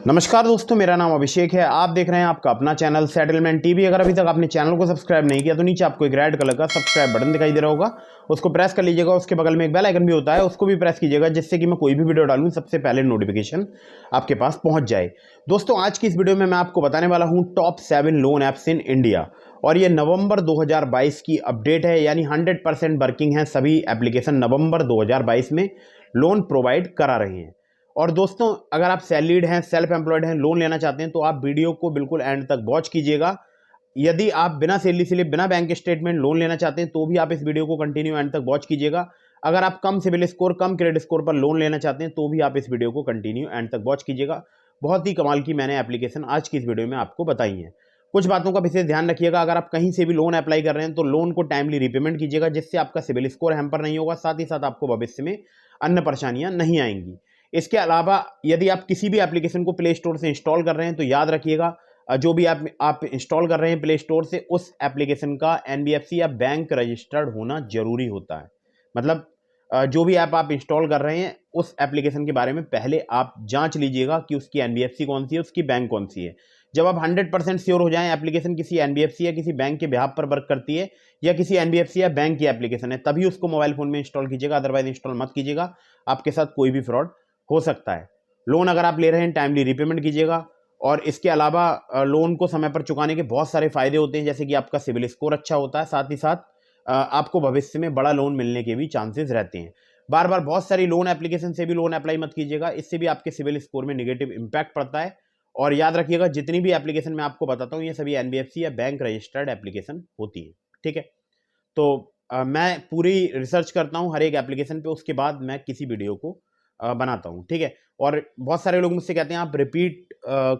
नमस्कार दोस्तों, मेरा नाम अभिषेक है। आप देख रहे हैं आपका अपना चैनल सेटलमेंट टीवी। अगर अभी तक आपने चैनल को सब्सक्राइब नहीं किया तो नीचे आपको एक रेड कलर का सब्सक्राइब बटन दिखाई दे रहा होगा, उसको प्रेस कर लीजिएगा। उसके बगल में एक बेल आइकन भी होता है, उसको भी प्रेस कीजिएगा, जिससे कि मैं कोई भी वीडियो डालूं सबसे पहले नोटिफिकेशन आपके पास पहुंच जाए। दोस्तों, आज की इस वीडियो में मैं आपको बताने वाला हूं top 7 loan apps in India, और ये नवंबर 2022 की अपडेट है, यानी 100% वर्किंग है। सभी एप्लीकेशन नवंबर 2022 में लोन प्रोवाइड करा रहे हैं। और दोस्तों, अगर आप सैलरीड हैं, सेल्फ एम्प्लॉयड हैं, लोन लेना चाहते हैं तो आप वीडियो को बिल्कुल एंड तक वॉच कीजिएगा। यदि आप बिना सैलरी स्लिप, बिना बैंक स्टेटमेंट लोन लेना चाहते हैं तो भी आप इस वीडियो को कंटिन्यू एंड तक वॉच कीजिएगा। अगर आप कम सिविल स्कोर, कम क्रेडिट स्कोर पर लोन लेना चाहते हैं तो भी आप इस वीडियो को कंटिन्यू एंड तक वॉच कीजिएगा। बहुत ही कमाल की मैंने एप्लीकेशन आज की इस वीडियो में आपको बताई है। कुछ बातों का विशेष ध्यान रखिएगा। अगर आप कहीं से भी लोन अप्लाई कर रहे हैं तो लोन को टाइमली रिपेमेंट कीजिएगा, जिससे आपका सिविल स्कोर हैम्पर नहीं होगा, साथ ही साथ आपको भविष्य में अन्य परेशानियां नहीं आएंगी। इसके अलावा यदि आप किसी भी एप्लीकेशन को प्ले स्टोर से इंस्टॉल कर रहे हैं तो याद रखिएगा, जो भी आप इंस्टॉल कर रहे हैं प्ले स्टोर से, उस एप्लीकेशन का एनबीएफसी या बैंक रजिस्टर्ड होना जरूरी होता है। मतलब जो भी ऐप आप इंस्टॉल कर रहे हैं उस एप्लीकेशन के बारे में पहले आप जांच लीजिएगा कि उसकी एनबीएफसी कौन सी है, उसकी बैंक कौन सी है। जब आप 100% श्योर हो जाएं एप्लीकेशन किसी एनबीएफसी या किसी बैंक के बिहाफ पर वर्क करती है या किसी एनबीएफसी या बैंक की एप्लीकेशन है, तभी उसको मोबाइल फोन में इंस्टॉल कीजिएगा, अदरवाइज इंस्टॉल मत कीजिएगा। आपके साथ कोई भी फ्रॉड हो सकता है। लोन अगर आप ले रहे हैं टाइमली रिपेमेंट कीजिएगा। और इसके अलावा लोन को समय पर चुकाने के बहुत सारे फायदे होते हैं, जैसे कि आपका सिविल स्कोर अच्छा होता है, साथ ही साथ आपको भविष्य में बड़ा लोन मिलने के भी चांसेस रहते हैं। बार बार बहुत सारी लोन एप्लीकेशन से भी लोन अप्लाई मत कीजिएगा, इससे भी आपके सिविल स्कोर में निगेटिव इंपैक्ट पड़ता है। और याद रखिएगा, जितनी भी एप्लीकेशन मैं आपको बताता हूँ ये सभी एनबीएफसी या बैंक रजिस्टर्ड एप्लीकेशन होती है। ठीक है, तो मैं पूरी रिसर्च करता हूँ हर एक एप्लीकेशन पे, उसके बाद मैं किसी वीडियो को बनाता हूँ। ठीक है, और बहुत सारे लोग मुझसे कहते हैं आप रिपीट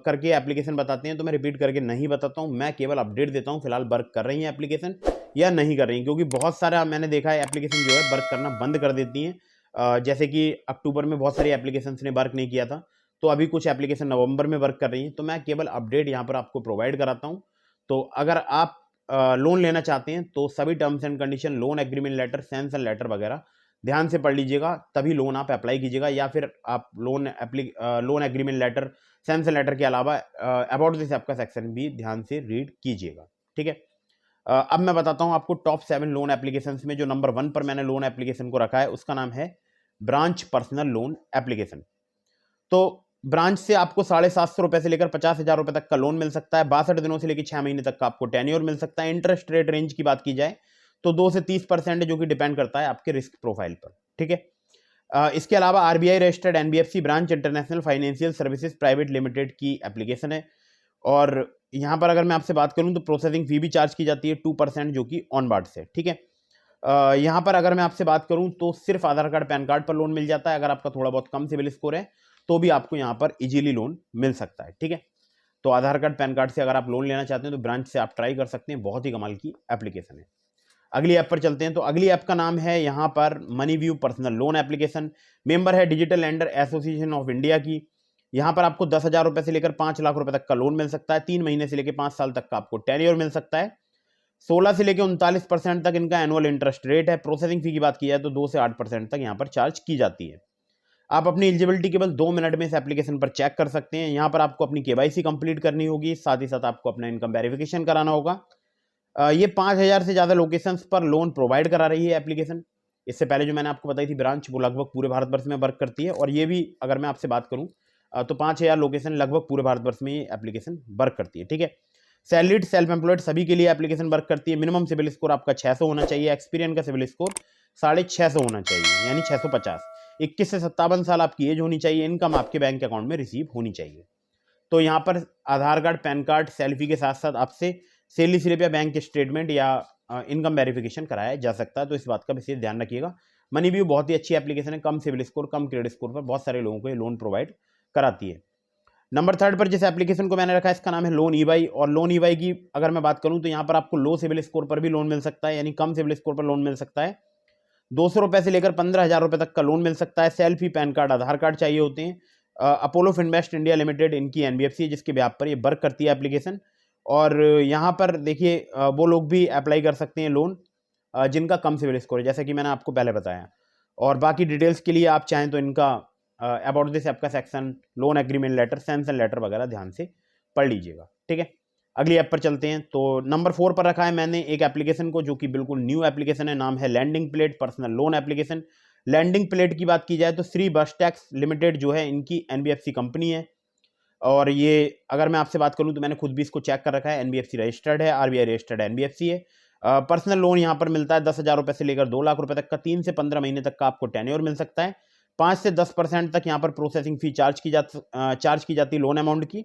करके एप्लीकेशन बताते हैं, तो मैं रिपीट करके नहीं बताता हूँ, मैं केवल अपडेट देता हूँ फिलहाल वर्क कर रही है एप्लीकेशन या नहीं कर रही, क्योंकि बहुत सारा मैंने देखा है एप्लीकेशन जो है वर्क करना बंद कर देती हैं। जैसे कि अक्टूबर में बहुत सारी एप्लीकेशन ने वर्क नहीं किया था, तो अभी कुछ एप्लीकेशन नवंबर में वर्क कर रही हैं, तो मैं केवल अपडेट यहाँ पर आपको प्रोवाइड कराता हूँ। तो अगर आप लोन लेना चाहते हैं तो सभी terms and condition, loan agreement letter, sanction letter वगैरह ध्यान से पढ़ लीजिएगा, तभी लोन आप अप्लाई कीजिएगा। या फिर आप loan agreement letter, sanction letter के अलावा अबाउट दिस ऐप का सेक्शन भी ध्यान से रीड कीजिएगा। ठीक है, अब मैं बताता हूं आपको टॉप 7 लोन एप्लीकेशंस में जो नंबर 1 पर मैंने लोन एप्लीकेशन को रखा है उसका नाम है ब्रांच पर्सनल लोन एप्लीकेशन। तो ब्रांच से आपको 750 रुपए से लेकर 50,000 रुपए तक का लोन मिल सकता है। 62 दिनों से लेकर 6 महीने तक का आपको टेन्योर मिल सकता है। इंटरेस्ट रेट रेंज की बात की जाए तो 2 से 30% जो कि डिपेंड करता है आपके रिस्क प्रोफाइल पर। ठीक है, इसके अलावा RBI registered NBFC branch international financial services private limited की एप्लीकेशन है। और यहाँ पर अगर मैं आपसे बात करूँ तो प्रोसेसिंग फी भी चार्ज की जाती है 2%, जो कि ऑन बार्ड से। ठीक है, यहाँ पर अगर मैं आपसे बात करूँ तो सिर्फ आधार कार्ड, पैन कार्ड पर लोन मिल जाता है। अगर आपका थोड़ा बहुत कम सिविल स्कोर है तो भी आपको यहाँ पर इजीली लोन मिल सकता है। ठीक है, तो आधार कार्ड, पैन कार्ड से अगर आप लोन लेना चाहते हैं तो ब्रांच से आप ट्राई कर सकते हैं, बहुत ही कमाल की एप्लीकेशन है। अगली ऐप पर चलते हैं, तो अगली ऐप का नाम है यहाँ पर Money View personal loan application. Member है Digital Lender Association of India की। यहाँ पर आपको 10,000 रुपए से लेकर 5 लाख रुपए तक का लोन मिल सकता है। 3 महीने से लेकर 5 साल तक का आपको टेन्योर मिल सकता है। 16 से लेकर 39% तक इनका एनुअल इंटरेस्ट रेट है। प्रोसेसिंग फी की बात की जाए तो 2 से 8% तक यहाँ पर चार्ज की जाती है। आप अपनी एलिजिबिलिटी केवल 2 मिनट में इस एप्लीकेशन पर चेक कर सकते हैं। यहाँ पर आपको अपनी केवाईसी कंप्लीट करनी होगी, साथ ही साथ आपको अपना इनकम वेरिफिकेशन कराना होगा। ये 5,000 से ज़्यादा लोकेशंस पर लोन प्रोवाइड करा रही है एप्लीकेशन। इससे पहले जो मैंने आपको बताई थी ब्रांच, वो लगभग पूरे भारतवर्ष में वर्क करती है। और ये भी अगर मैं आपसे बात करूँ तो 5,000 लोकेशन लगभग पूरे भारतवर्ष में ये एप्लीकेशन वर्क करती है। ठीक है, सैलरीड, सेल्फ एम्प्लॉयड सभी के लिए एप्लीकेशन वर्क करती है। मिनिमम सिविल स्कोर आपका 600 होना चाहिए। एक्सपीरियंस का सिविल स्कोर 650 होना चाहिए, यानी 650। 21 से 57 साल आपकी एज होनी चाहिए। इनकम आपके बैंक अकाउंट में रिसीव होनी चाहिए। तो यहाँ पर आधार कार्ड, पैन कार्ड, सेल्फी के साथ साथ आपसे सैलरी स्लिप या बैंक स्टेटमेंट या इनकम वेरिफिकेशन कराया जा सकता है। तो इस बात का विशेष ध्यान रखिएगा। मनी व्यू बहुत ही अच्छी एप्लीकेशन है। कम सिविल स्कोर, कम क्रेडिट स्कोर पर बहुत सारे लोगों को ये लोन प्रोवाइड कराती है। नंबर 3 पर जिस एप्लीकेशन को मैंने रखा है इसका नाम है लोन ईवाई। और लोन ईवाई की अगर मैं बात करूं तो यहाँ पर आपको लो सिविल स्कोर पर भी लोन मिल सकता है, यानी कम सिविल स्कोर पर लोन मिल सकता है। 200 रुपए से लेकर 15,000 रुपए तक का लोन मिल सकता है। Selfie, pan card, Aadhaar card चाहिए होते हैं। अपोलो फिनवेस्ट इंडिया लिमिटेड इनकी एनबीएफसी है, जिसके ब्याज पर ये वर्क करती है एप्लीकेशन। और यहाँ पर देखिए वो लोग भी अप्लाई कर सकते हैं लोन जिनका कम सिविल स्कोर है, जैसा कि मैंने आपको पहले बताया। और बाकी डिटेल्स के लिए आप चाहें तो इनका अबाउट दिस ऐप का section, loan agreement letter, sanction letter वगैरह ध्यान से पढ़ लीजिएगा, ठीक है। अगली ऐप पर चलते हैं। तो नंबर 4 पर रखा है मैंने एक एप्लीकेशन को, जो कि बिल्कुल न्यू एप्लीकेशन है, नाम है lending plate personal loan application. Lending plate की बात की जाए तो श्री बसटेक्स लिमिटेड जो है इनकी एनबीएफसी कंपनी है, और ये अगर मैं आपसे बात करूं तो मैंने खुद भी इसको चेक कर रखा है, एनबीएफसी रजिस्टर्ड है, आरबीआई रजिस्टर्ड है, एनबीएफसी है। पर्सनल लोन यहाँ पर मिलता है 10,000 रुपये से लेकर 2 लाख रुपए तक का, 3 से 15 महीने तक का आपको टेन्योर मिल सकता है। 5 से 10% तक यहाँ पर प्रोसेसिंग फी चार्ज की जाती है लोन अमाउंट की।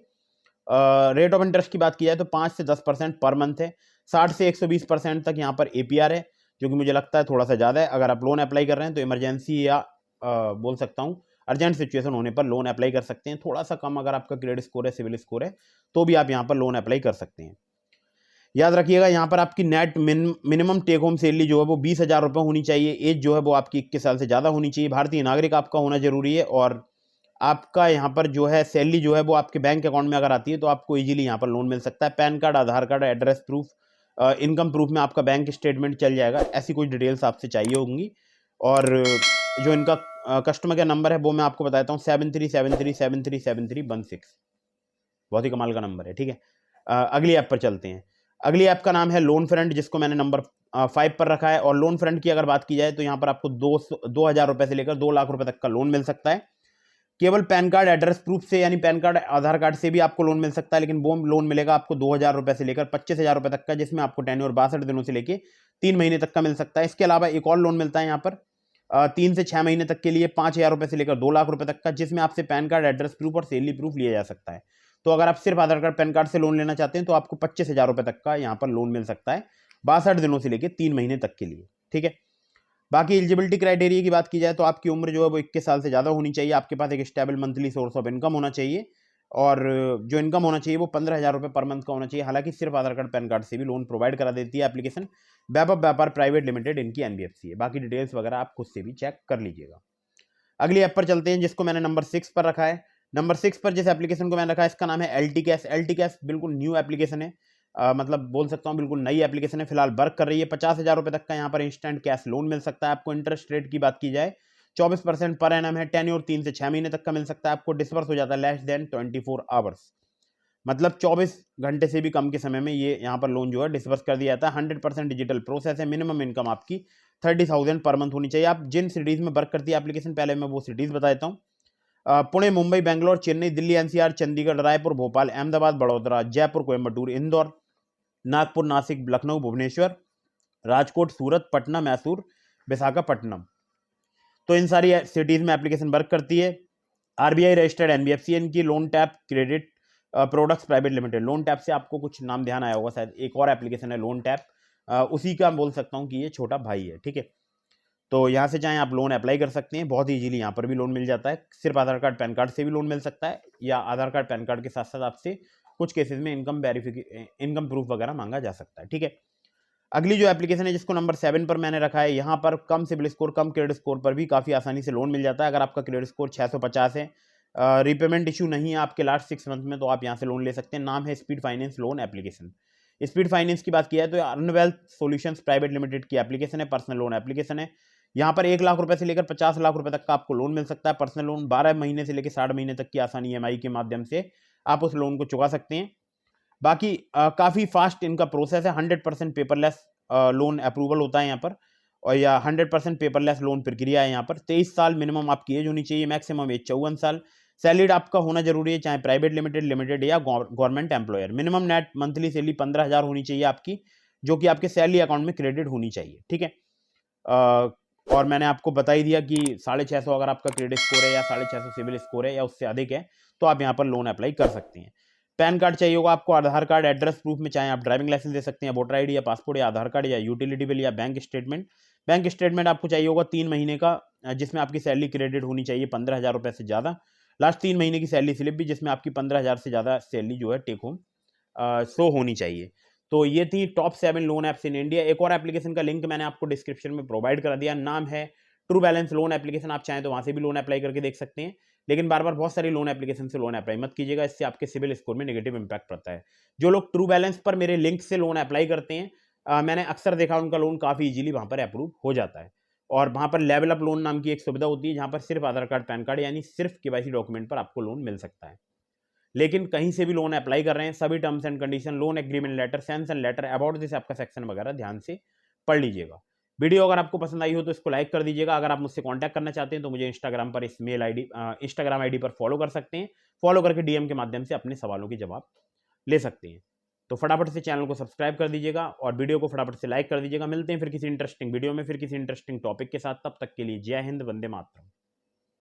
रेट ऑफ इंटरेस्ट की बात की जाए तो 5 से 10% पर मंथ है। 60 से 120% तक यहाँ पर एपीआर है, जो कि मुझे लगता है थोड़ा सा ज़्यादा है। अगर आप लोन अप्लाई कर रहे हैं तो इमरजेंसी या बोल सकता हूँ अर्जेंट सिचुएशन होने पर लोन अप्लाई कर सकते हैं। थोड़ा सा कम अगर आपका क्रेडिट स्कोर है, सिविल स्कोर है, तो भी आप यहाँ पर लोन अप्लाई कर सकते हैं। याद रखिएगा यहाँ पर आपकी net minimum take home salary जो है वो 20,000 रुपये होनी चाहिए। एज जो है वो आपकी 21 साल से ज़्यादा होनी चाहिए। भारतीय नागरिक आपका होना जरूरी है, और आपका यहाँ पर जो है सैलरी जो है वो आपके बैंक अकाउंट में अगर आती है तो आपको इजीली यहाँ पर लोन मिल सकता है। PAN card, Aadhaar card, address proof, income proof में आपका बैंक स्टेटमेंट चल जाएगा। ऐसी कुछ डिटेल्स आपसे चाहिए होंगी। और जो इनका कस्टमर केयर नंबर है वो मैं आपको बताता हूँ, 7373737316। बहुत ही कमाल का नंबर है, ठीक है। अगली ऐप पर चलते हैं। अगली ऐप का नाम है लोन फ्रंट, जिसको मैंने नंबर 5 पर रखा है। और लोन फ्रंट की अगर बात की जाए तो यहाँ पर आपको 2,000 रुपये से लेकर 2 लाख रुपए तक का लोन मिल सकता है। केवल पैन कार्ड, एड्रेस प्रूफ से, यानी पैन कार्ड, आधार कार्ड से भी आपको लोन मिल सकता है, लेकिन वो लोन मिलेगा आपको 2,000 रुपये से लेकर 25,000 रुपये तक का, जिसमें आपको टेन्योर 62 दिनों से लेकर 3 महीने तक का मिल सकता है। इसके अलावा एक और लोन मिलता है यहाँ पर 3 से 6 महीने तक के लिए 5,000 रुपये से लेकर 2 लाख रुपए तक का, जिसमें आपसे पैन कार्ड, एड्रेस प्रूफ और सैलरी प्रूफ लिया जा सकता है। तो अगर आप सिर्फ आधार कार्ड, पैन कार्ड से लोन लेना चाहते हैं तो आपको 25,000 रुपये तक का यहाँ पर लोन मिल सकता है, 62 दिनों से लेकर 3 महीने तक के लिए, ठीक है। बाकी एलिजिबिलिटी क्राइटेरिया की बात की जाए तो आपकी उम्र जो है वो 21 साल से ज़्यादा होनी चाहिए। आपके पास एक stable monthly source of income होना चाहिए, और जो इनकम होना चाहिए वो 15,000 रुपये पर मंथ का होना चाहिए। हालांकि सिर्फ आधार कार्ड, पैन कार्ड से भी लोन प्रोवाइड करा देती है एप्लीकेशन। वैभव व्यापार प्राइवेट लिमिटेड इनकी एनबीएफसी है। बाकी डिटेल्स वगैरह आप खुद से भी चेक कर लीजिएगा। अगली ऐप पर चलते हैं, जिसको मैंने नंबर 6 पर रखा है। नंबर 6 पर जिस एप्लीकेशन को मैंने रखा है इसका नाम है एलटी कैश। एलटी कैश बिल्कुल न्यू एप्लीकेशन है, मतलब बोल सकता हूँ बिल्कुल नई एप्लीकेशन है, फिलहाल वर्क कर रही है। 50,000 रुपये तक का यहाँ पर इंस्टेंट कैश लोन मिल सकता है आपको। इंटरेस्ट रेट की बात की जाए 24% पर एनम है। टेन्योर 3 से 6 महीने तक का मिल सकता है आपको। डिस्बर्स हो जाता है लेस देन 24 आवर्स, मतलब 24 घंटे से भी कम के समय में ये यहाँ पर लोन जो है डिस्बर्स कर दिया जाता है। 100% डिजिटल प्रोसेस है। मिनिमम इनकम आपकी 30,000 पर मंथ होनी चाहिए। आप जिन सिटीज़ में वर्क करती है एप्लीकेशन, पहले मैं वो सिटीज़ बता देता हूँ। पुणे, मुंबई, बेंगलोर, चेन्नई, दिल्ली एनसीआर, चंडीगढ़, रायपुर, भोपाल, अहमदाबाद, बड़ौदा, जयपुर, कोयम्बटूर, इंदौर, नागपुर, नासिक, लखनऊ, भुवनेश्वर, राजकोट, सूरत, पटना, मैसूर, विशाखापट्टनम। तो इन सारी सिटीज़ में एप्लीकेशन वर्क करती है। आरबीआई रजिस्टर्ड एनबीएफसी इनकी। Loan tap credit products private limited. Loan tap से आपको कुछ नाम ध्यान आया होगा शायद, एक और एप्लीकेशन है लोन टैप, उसी का बोल सकता हूँ कि ये छोटा भाई है, ठीक है। तो यहाँ से चाहे आप लोन अप्लाई कर सकते हैं, बहुत ईजिली यहाँ पर भी लोन मिल जाता है। सिर्फ आधार कार्ड, पैन कार्ड से भी लोन मिल सकता है, या आधार कार्ड, पैन कार्ड के साथ साथ आपसे कुछ केसेस में इनकम प्रूफ वगैरह मांगा जा सकता है, ठीक है। अगली जो एप्लीकेशन है जिसको नंबर 7 पर मैंने रखा है, यहाँ पर कम सिबिल स्कोर, कम क्रेडिट स्कोर पर भी काफ़ी आसानी से लोन मिल जाता है। अगर आपका क्रेडिट स्कोर 650 है, रीपेमेंट इशू नहीं है आपके लास्ट 6 मंथ में, तो आप यहाँ से लोन ले सकते हैं। नाम है speed finance loan application. Speed finance की बात की जाए तो अर्नवेल्थ सॉल्यूशंस प्राइवेट लिमिटेड की एप्लीकेशन है, पर्सनल लोन एप्लीकेशन है। यहाँ पर 1 लाख रुपए से लेकर 50 लाख रुपए तक का आपको लोन मिल सकता है। पर्सनल लोन 12 महीने से लेकर 60 महीने तक की आसानी EMI के माध्यम से आप उस लोन को चुका सकते हैं। बाकी काफ़ी फास्ट इनका प्रोसेस है। 100% पेपरलेस लोन अप्रूवल होता है यहाँ पर, और या 100% पेपरलेस लोन प्रक्रिया है यहाँ पर। 23 साल मिनिमम आपकी एज होनी चाहिए, मैक्सिमम एज 54 साल। सैलरीड आपका होना जरूरी है, चाहे प्राइवेट लिमिटेड या government employer. Minimum net monthly salary 15,000 होनी चाहिए आपकी, जो कि आपके सैलरी अकाउंट में क्रेडिट होनी चाहिए, ठीक है। और मैंने आपको बता ही दिया कि 650 अगर आपका क्रेडिट स्कोर है, या 650 सिविल स्कोर है, या उससे अधिक है, तो आप यहाँ पर लोन अप्लाई कर सकते हैं। पैन कार्ड चाहिए होगा आपको, आधार कार्ड, एड्रेस प्रूफ में चाहे आप ड्राइविंग लाइसेंस दे सकते हैं, वोटर आईडी या पासपोर्ट या आधार कार्ड या यूटिलिटी बिल या बैंक स्टेटमेंट। बैंक स्टेटमेंट आपको चाहिए होगा 3 महीने का, जिसमें आपकी सैलरी क्रेडिट होनी चाहिए 15,000 रुपये से ज़्यादा। लास्ट 3 महीने की सैलरी स्लिप भी, जिसमें आपकी 15,000 से ज़्यादा सैलरी जो है टेक होम शो होनी चाहिए। तो ये थी top 7 loan apps in India. एक और एप्लीकेशन का लिंक मैंने आपको डिस्क्रिप्शन में प्रोवाइड करा दिया, नाम है ट्रू बैलेंस लोन एप्लीकेशन। आप चाहें तो वहाँ से भी लोन अप्लाई करके देख सकते हैं, लेकिन बार बार बहुत सारी लोन एप्लीकेशन से लोन अप्लाई मत कीजिएगा, इससे आपके सिविल स्कोर में नेगेटिव इंपैक्ट पड़ता है। जो लोग ट्रू बैलेंस पर मेरे लिंक से लोन अप्लाई करते हैं, मैंने अक्सर देखा उनका लोन काफ़ी ईजिली वहाँ पर अप्रूव हो जाता है। और वहाँ पर लेवल अप लोन नाम की एक सुविधा होती है, जहाँ पर सिर्फ आधार कार्ड पैन कार्ड यानी सिर्फ केवाईसी डॉक्यूमेंट पर आपको लोन मिल सकता है। लेकिन कहीं से भी लोन अप्लाई कर रहे हैं, सभी terms and condition, loan agreement letter, sanction letter, about this आपका सेक्शन वगैरह ध्यान से पढ़ लीजिएगा। वीडियो अगर आपको पसंद आई हो तो इसको लाइक कर दीजिएगा। अगर आप मुझसे कांटेक्ट करना चाहते हैं तो मुझे इंस्टाग्राम पर इस मेल आईडी इंस्टाग्राम आईडी पर फॉलो कर सकते हैं। फॉलो करके डीएम के माध्यम से अपने सवालों के जवाब ले सकते हैं। तो फटाफट से चैनल को सब्सक्राइब कर दीजिएगा और वीडियो को फटाफट से लाइक कर दीजिएगा। मिलते हैं फिर किसी इंटरेस्टिंग वीडियो में, फिर किसी इंटरेस्टिंग टॉपिक के साथ। तब तक के लिए जय हिंद, वंदे मातरम।